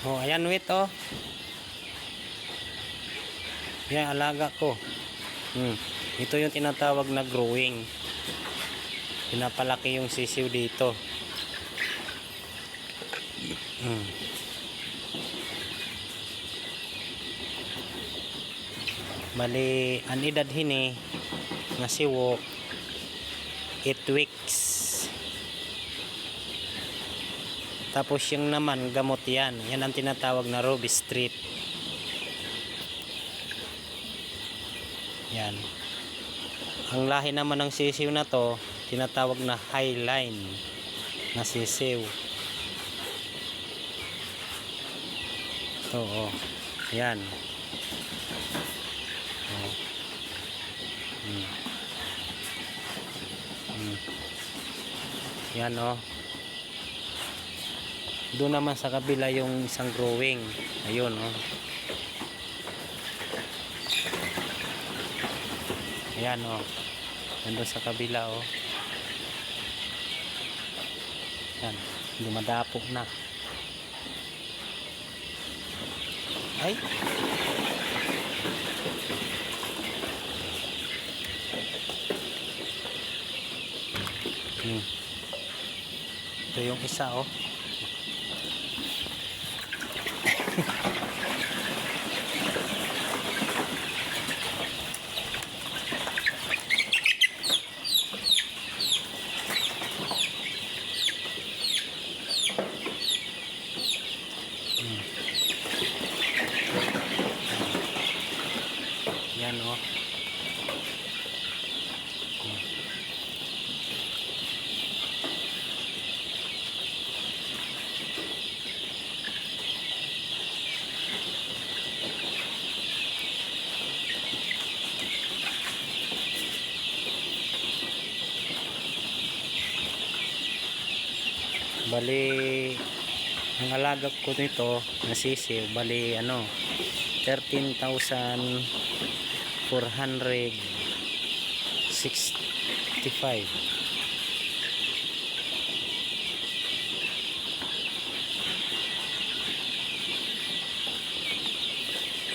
Oh, ayan wait oh. Yan, alaga ko. Ito yung tinatawag na growing. Pinapalaki yung sisiw dito. Bali, ang edad hini nga siwok 8 weeks. Tapos yung naman gamot yan. Yan ang tinatawag na Ruby Street. Yan. Ang lahi naman ng sisiw na to, tinatawag na Highline na sisiw. Ito oh. Yan. Oh. Yan oh. Doon naman sa kabila yung isang growing. Ayun oh. Ayan oh. Nandun sa kabila oh. Yan. Dumadapo na. Ay. Ito yung isa oh. Yan oh. Bali, ang alaga ko nito na sisiw, bali ano, 13,465.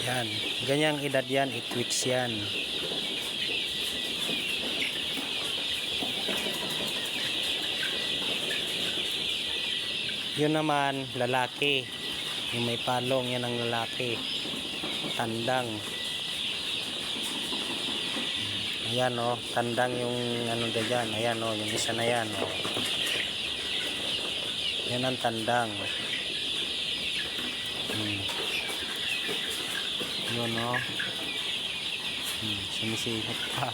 Yan, ganyang edad yan, 8 weeks yan. Yun naman, lalaki. Yung may palong, yan ang lalaki. Tandang. Ayan o, tandang yung ano dyan. Ayan o, yung isa na yan o. Yan ang tandang. Yun o. Sumisihot pa.